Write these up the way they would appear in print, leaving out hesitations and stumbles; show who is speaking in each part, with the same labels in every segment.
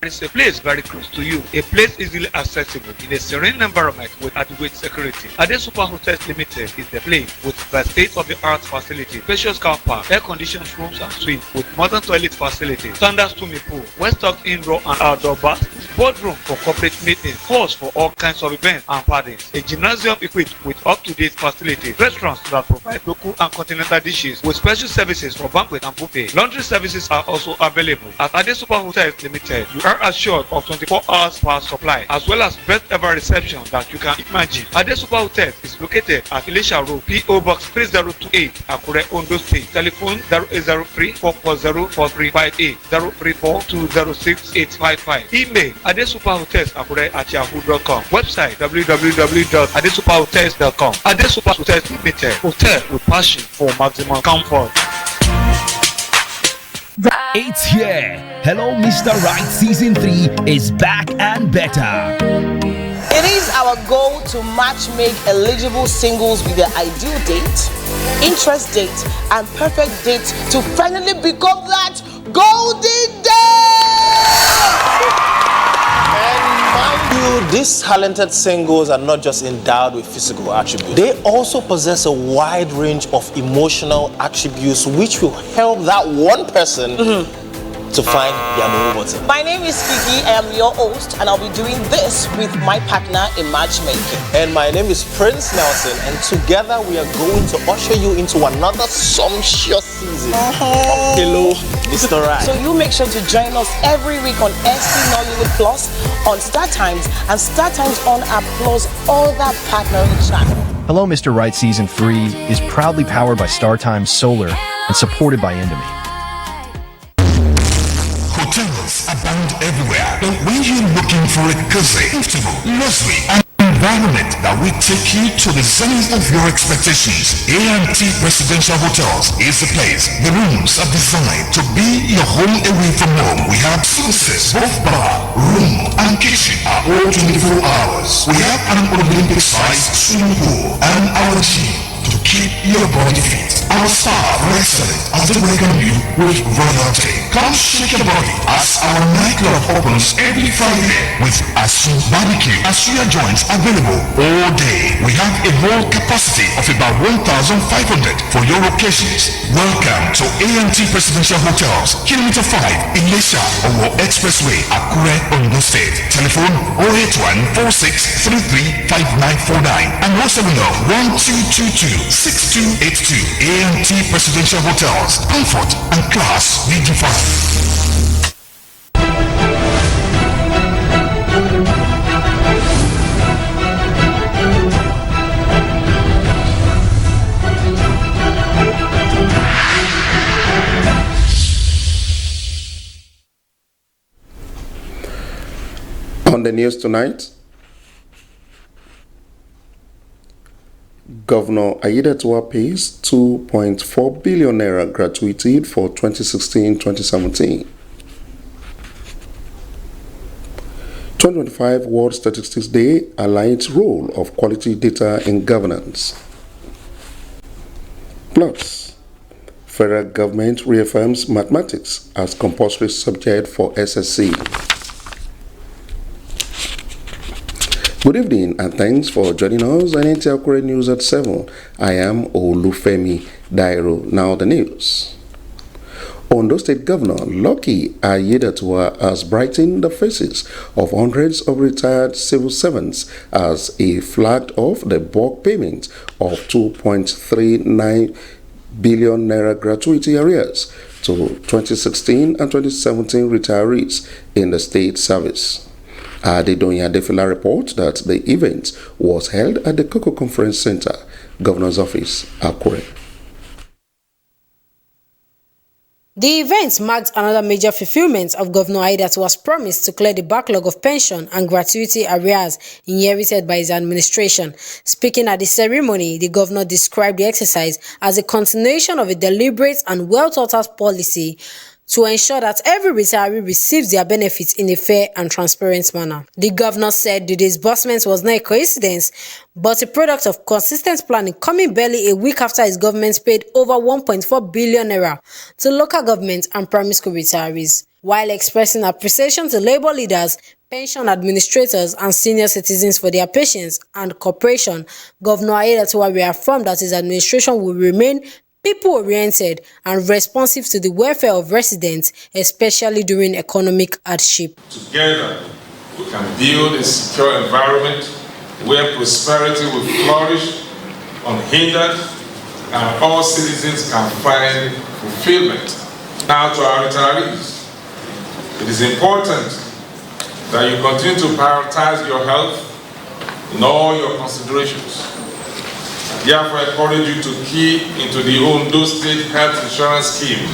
Speaker 1: is a place very close to you, a place easily accessible in a serene environment with adequate security. Ade Super Hotels Limited is the place with the state-of-the-art facility, spacious car park, air-conditioned rooms and suites with modern toilet facilities, standard swimming pool, well-stocked indoor and outdoor baths, boardroom for corporate meetings, halls for all kinds of events and parties, a gymnasium equipped with up-to-date facilities, restaurants that provide local and continental dishes with special services for banquet and buffet. Laundry services are also available. At Ade Super Hotels Limited, you are assured of 24 hours power supply as well as best ever reception that you can imagine. Ade Super Hotels is located at Elisha Road, PO Box 3028, Akure, Ondo State. Telephone 0803 440 4358, 034 206 855. Email adesuperhotels@yahoo.com. Website www.adesuperhotels.com. Ade Super Hotels Limited, hotel with passion for maximum comfort.
Speaker 2: It's here. Hello, Mr. Right Season 3 is back and better.
Speaker 3: It is our goal to match-make eligible singles with their ideal date, interest date, and perfect date to finally become that golden day! And mind you, these talented singles are not just endowed with physical attributes. They also possess a wide range of emotional attributes which will help that one person to find their movement. My name is Kiki, I am your host, and I'll be doing this with my partner in matchmaking. And my name is Prince Nelson, and together we are going to usher you into another sumptuous season of Hello, Mr. Right. So you make sure to join us every week on ST Nollywood Plus, on Star Times, and Star Times on our Plus other partnering channel.
Speaker 4: Hello, Mr. Right Season 3 is proudly powered by StarTimes Solar and supported by Indomie.
Speaker 5: Hotels abound everywhere, but when you're looking for a cozy, comfortable, luxury, and environment that will take you to the zenith of your expectations, A&T Residential Hotels is the place. The rooms are designed to be your home away from home. We have services, both bar, room, and kitchen are all 24 hours. We have an Olympic-sized swimming pool and our gym to keep your body fit. Our staff are excellent as they welcome you with royalty. Come shake your body as our nightclub opens every Friday with Asu Barbecue and suya joints available all day. We have a whole capacity of about 1,500 for your occasions. Welcome to A&T Presidential Hotels, Kilometer 5, Elisha, Owo Expressway, Akure, Ondo State. Telephone 081 46 33 5949 and 070 1222 6282. A&T Presidential Hotels, comfort and class redefined.
Speaker 6: On the news tonight, Governor Aiyedatiwa pays 2.4 billion naira gratuity for 2016-2017. 2025 World Statistics Day highlights role of quality data in governance. Plus, federal government reaffirms mathematics as compulsory subject for SSC. Good evening and thanks for joining us on Nta Akure News at 7. I am Olufemi Dairo. Now the news. Ondo State Governor Lucky Aiyedatiwa has brightened the faces of hundreds of retired civil servants as he flagged off the bulk payment of 2.39 billion naira gratuity arrears to 2016 and 2017 retirees in the state service. Adedoyin Adefila reports that the event was held at the Koko Conference Center, Governor's Office, Akure.
Speaker 7: The event marked another major fulfillment of Governor Aiyedatiwa's promise to clear the backlog of pension and gratuity arrears inherited by his administration. Speaking at the ceremony, the governor described the exercise as a continuation of a deliberate and well-thought-out policy to ensure that every retiree receives their benefits in a fair and transparent manner. The governor said the disbursement was not a coincidence, but a product of consistent planning, coming barely a week after his government paid over 1.4 billion naira to local government and primary school retirees. While expressing appreciation to labor leaders, pension administrators and senior citizens for their patience and cooperation, Governor Nta Akure reaffirmed that his administration will remain people-oriented and responsive to the welfare of residents, especially during economic hardship.
Speaker 8: Together, we can build a secure environment where prosperity will flourish unhindered and all citizens can find fulfillment. Now to our retirees, it is important that you continue to prioritize your health in all your considerations. I therefore encourage you to key into the Ondo State Health Insurance Scheme,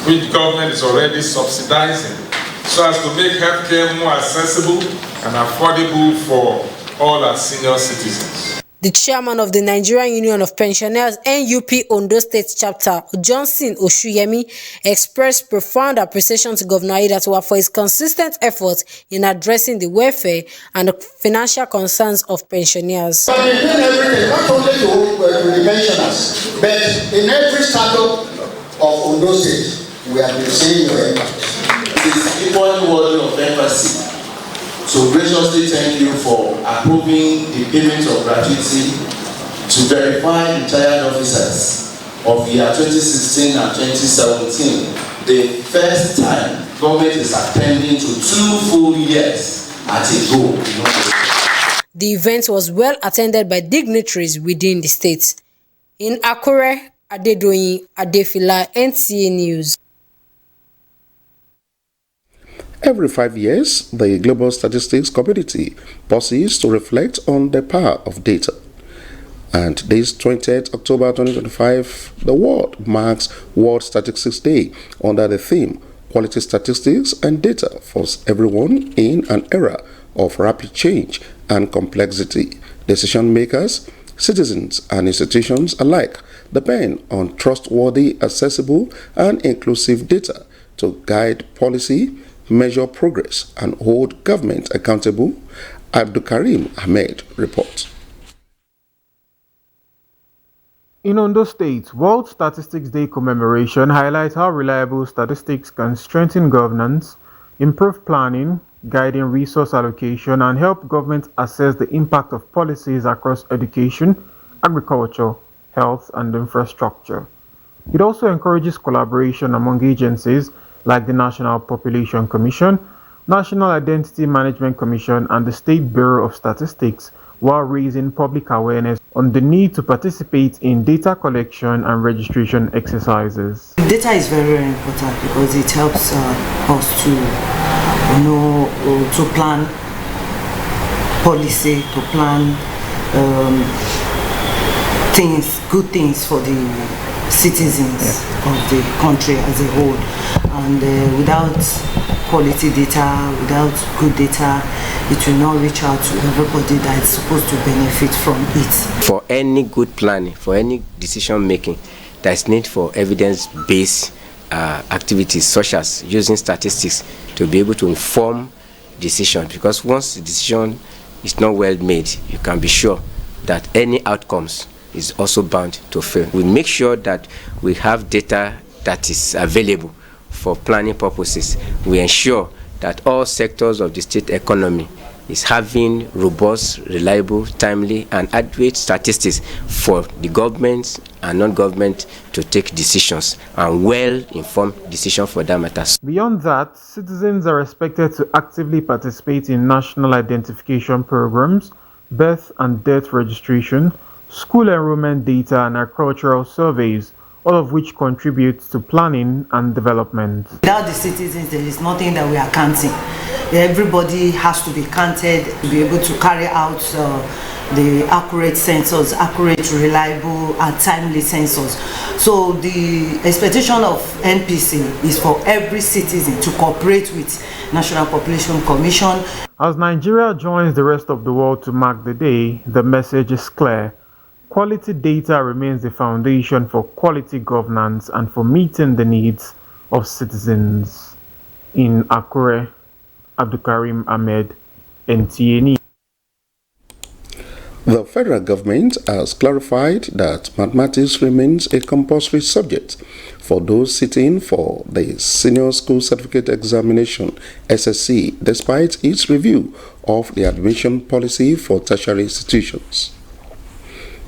Speaker 8: which government is already subsidizing, so as to make healthcare more accessible and affordable for all our senior citizens.
Speaker 7: The chairman of the Nigerian Union of Pensioners NUP Ondo State Chapter, Johnson Oshuyemi, expressed profound appreciation to Governor Nta Akure for his consistent efforts in addressing the welfare and the financial concerns of pensioners.
Speaker 9: But in doing everything, not only to the pensioners, but in every startup of Ondo State, we have been seeing your impact.
Speaker 10: It is equally worthy of emphasis. So graciously thank you for approving the payment of gratuity to verified retired officers of year 2016 and 2017. The first time government is attending to 2 full years at a go.
Speaker 7: The event was well attended by dignitaries within the state. In Akure, Adedoyin Adefila, NTA News.
Speaker 6: Every 5 years, the global statistics community pauses to reflect on the power of data. And this 20th October 2025, the world marks World Statistics Day under the theme Quality Statistics and Data for Everyone in an Era of Rapid Change and Complexity. Decision makers, citizens, and institutions alike depend on trustworthy, accessible, and inclusive data to guide policy, measure progress, and hold government accountable. Abdulkarim Ahmed reports.
Speaker 11: In Ondo State, World Statistics Day commemoration highlights how reliable statistics can strengthen governance, improve planning, guiding resource allocation, and help government assess the impact of policies across education, agriculture, health, and infrastructure. It also encourages collaboration among agencies like the National Population Commission, National Identity Management Commission, and the State Bureau of Statistics, while raising public awareness on the need to participate in data collection and registration exercises.
Speaker 12: Data is very, very important because it helps us to to plan policy, to plan good things for the citizens of the country as a whole. And without quality data, without good data, it will not reach out to everybody that is supposed to benefit from it.
Speaker 13: For any good planning, for any decision making, there is need for evidence-based activities such as using statistics to be able to inform decisions, because once the decision is not well made, you can be sure that any outcomes is also bound to fail. We make sure that we have data that is available for planning purposes. We ensure that all sectors of the state economy is having robust, reliable, timely, and adequate statistics for the government and non-government to take decisions, and well-informed decisions for that matter.
Speaker 11: Beyond that, citizens are expected to actively participate in national identification programs, birth and death registration, school enrollment data, and agricultural surveys, all of which contribute to planning and development.
Speaker 12: Without the citizens, there is nothing that we are counting. Everybody has to be counted to be able to carry out the accurate census, accurate, reliable, and timely census. So the expectation of NPC is for every citizen to cooperate with National Population Commission.
Speaker 11: As Nigeria joins the rest of the world to mark the day, the message is clear. Quality data remains the foundation for quality governance and for meeting the needs of citizens in Akure, Abdulkarim Ahmed, Nta.
Speaker 6: The federal government has clarified that mathematics remains a compulsory subject for those sitting for the Senior School Certificate Examination (SSC) despite its review of the admission policy for tertiary institutions.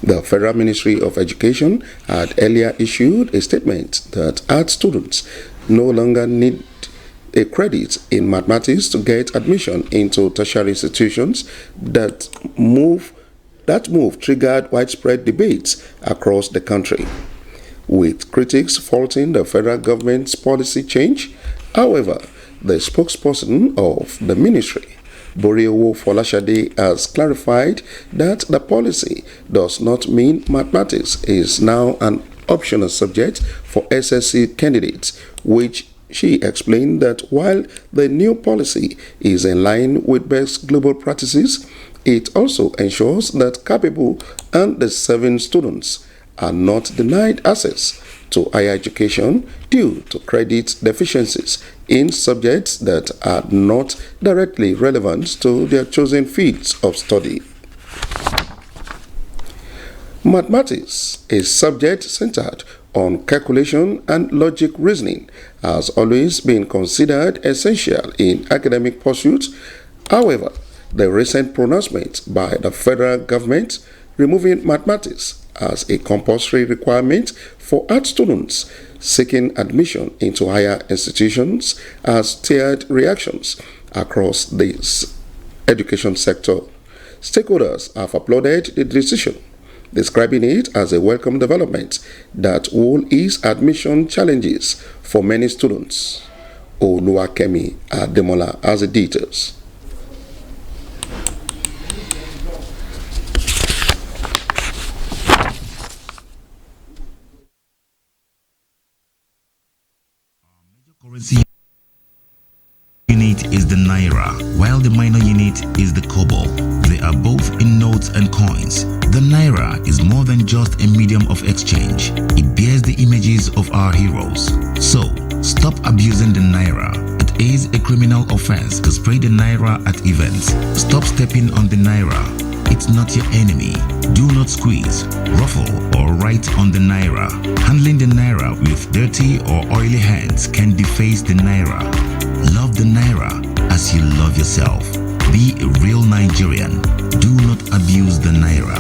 Speaker 6: The Federal Ministry of Education had earlier issued a statement that art students no longer need a credit in mathematics to get admission into tertiary institutions. That move triggered widespread debates across the country, with critics faulting the federal government's policy change. However, the spokesperson of the ministry, Boriowo Folashade, has clarified that the policy does not mean mathematics is now an optional subject for SSC candidates, which she explained that while the new policy is in line with best global practices, it also ensures that capable and deserving students are not denied access to higher education due to credit deficiencies in subjects that are not directly relevant to their chosen fields of study. Mathematics, a subject centered on calculation and logic reasoning, has always been considered essential in academic pursuits. However, the recent pronouncement by the federal government removing mathematics as a compulsory requirement for art students seeking admission into higher institutions has stirred reactions across the education sector. Stakeholders have applauded the decision, describing it as a welcome development that will ease admission challenges for many students. Oluwakemi Ademola has the details.
Speaker 5: Currency unit is the naira, while the minor unit is the kobo. They are both in notes and coins. The naira is more than just a medium of exchange. It bears the images of our heroes. So, stop abusing the naira. It is a criminal offense to spray the naira at events. Stop stepping on the naira. It's not your enemy. Do not squeeze, ruffle, or write on the naira. Handling the naira with dirty or oily hands can deface the naira. Love the naira as you love yourself. Be a real Nigerian. Do not abuse the naira.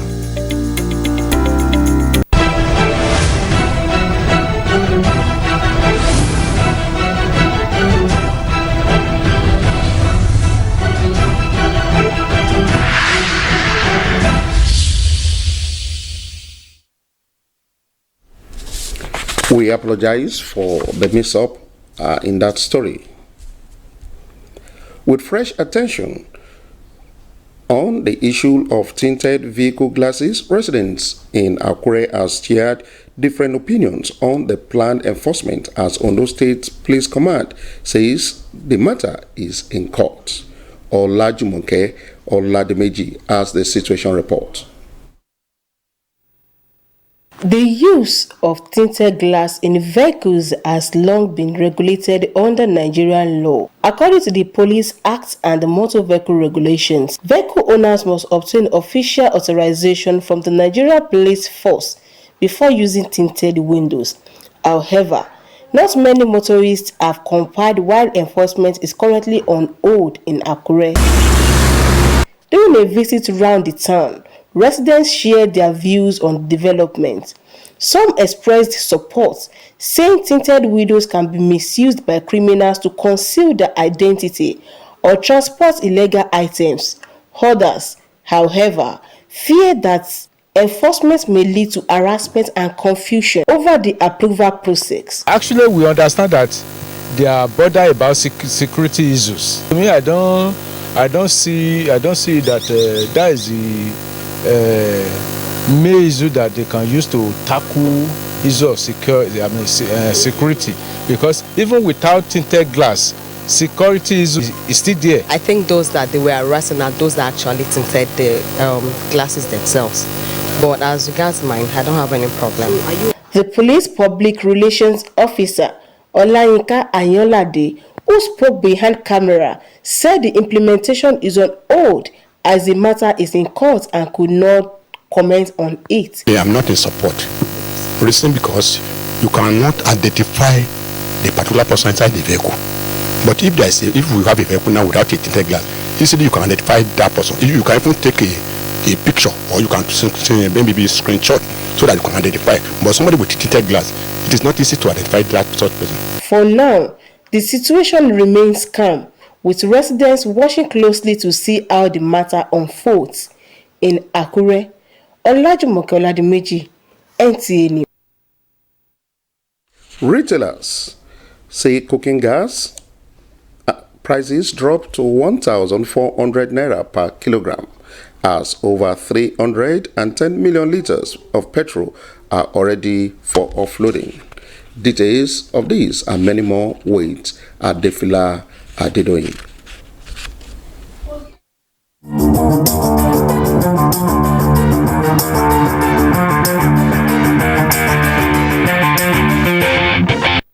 Speaker 6: We apologize for the mix-up in that story. With fresh attention on the issue of tinted vehicle glasses, residents in Akure have shared different opinions on the planned enforcement, as Ondo State Police Command says the matter is in court. Olajumoke Olademeji has the situation report.
Speaker 3: The use of tinted glass in vehicles has long been regulated under Nigerian law. According to the Police Act and the Motor Vehicle Regulations, vehicle owners must obtain official authorization from the Nigeria Police Force before using tinted windows. However, not many motorists have complied while enforcement is currently on hold in Akure. During a visit around the town, residents shared their views on development. Some expressed support, saying tinted windows can be misused by criminals to conceal their identity or transport illegal items. Others, however, fear that enforcement may lead to harassment and confusion over the approval process.
Speaker 14: Actually, we understand that there are bother about security issues. To me, I don't see that that is the main issue that they can use to tackle issue of security, because even without tinted glass, security is still there.
Speaker 15: I think those that they were arresting are those that actually tinted the glasses themselves. But as regards mine, I don't have any problem.
Speaker 3: The police public relations officer, Olayinka Ayonlade, who spoke behind camera, said the implementation is on hold as the matter is in court and could not comment on it.
Speaker 16: I am not in support. Reason because you cannot identify the particular person inside the vehicle. But if we have a vehicle now without a tinted glass, easily you can identify that person. You can even take a picture, or you can maybe be a screenshot so that you can identify. But somebody with tinted glass, it is not easy to identify that such person. For now, the situation remains calm, with residents watching closely to see how the matter unfolds. In Akure, Olajumoke Oladimeji, NTA News.
Speaker 6: Retailers say cooking gas prices dropped to 1,400 naira per kilogram, as over 310 million liters of petrol are already for offloading. Details of these and many more wait at Defila Adedoyin.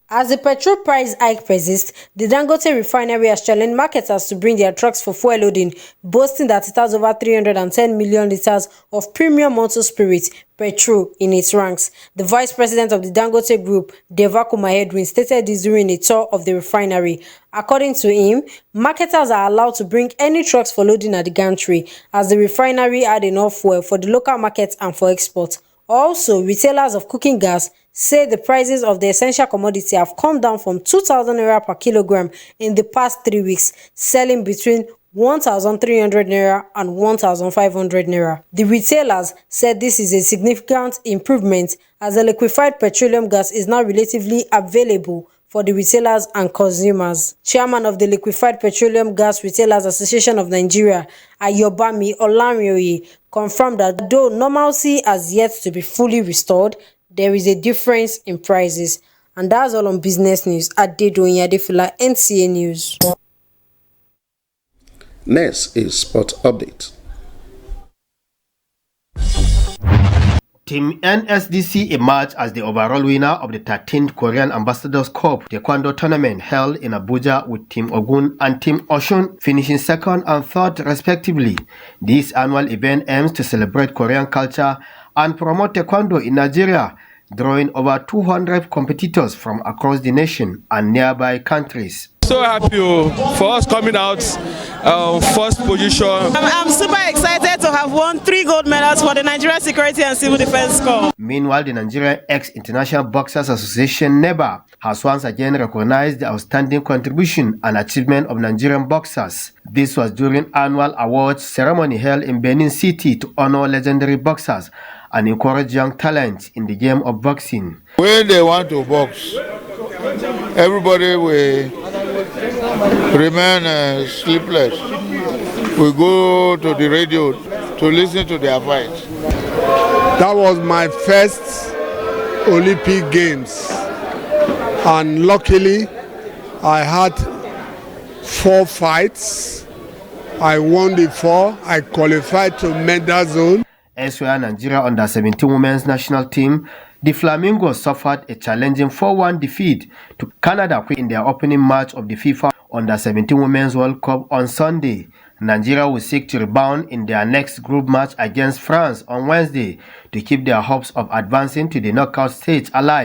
Speaker 7: As the petrol price hike persists, the Dangote refinery has challenged marketers to bring their trucks for fuel loading, boasting that it has over 310 million liters of premium motor spirit petrol in its ranks. The vice president of the Dangote Group, Devaku Mahedwin, stated this during a tour of the refinery. According to him, marketers are allowed to bring any trucks for loading at the gantry, as the refinery had enough fuel for the local market and for export. Also, retailers of cooking gas say the prices of the essential commodity have come down from 2,000 naira per kilogram in the past 3 weeks, selling between 1,300 naira and 1,500 naira. The retailers said this is a significant improvement, as the liquefied petroleum gas is now relatively available for the retailers and consumers. Chairman of the Liquefied Petroleum Gas Retailers Association of Nigeria, Ayobami Olanrioye, confirmed that though normalcy has yet to be fully restored, there is a difference in prices. And that's all on business news. Adedoyin Adefila, NTA News.
Speaker 6: Next is Sport Update.
Speaker 17: Team NSDC emerged as the overall winner of the 13th Korean Ambassadors Cup Taekwondo tournament held in Abuja, with Team Ogun and Team Oshun finishing second and third respectively. This annual event aims to celebrate Korean culture and promote Taekwondo in Nigeria, drawing over 200 competitors from across the nation and nearby countries.
Speaker 18: So happy for us coming out first position.
Speaker 19: I'm super excited to have won 3 gold medals for the Nigeria Security and Civil Defense Corps.
Speaker 17: Meanwhile, the Nigerian Ex-International Boxers Association, NEBA, has once again recognized the outstanding contribution and achievement of Nigerian boxers. This was during annual awards ceremony held in Benin City to honor legendary boxers and encourage young talent in the game of boxing.
Speaker 20: When they want to box, everybody will remain sleepless. We go to the radio to listen to their fights.
Speaker 21: That was my first Olympic Games, and luckily I had 4 fights. I won the 4. I qualified to medal zone.
Speaker 17: Elsewhere, Nigeria under-17 women's national team, the Flamingos, suffered a challenging 4-1 defeat to Canada in their opening match of the FIFA under-17 Women's World Cup on Sunday. Nigeria will seek to rebound in their next group match against France on Wednesday to keep their hopes of advancing to the knockout stage alive.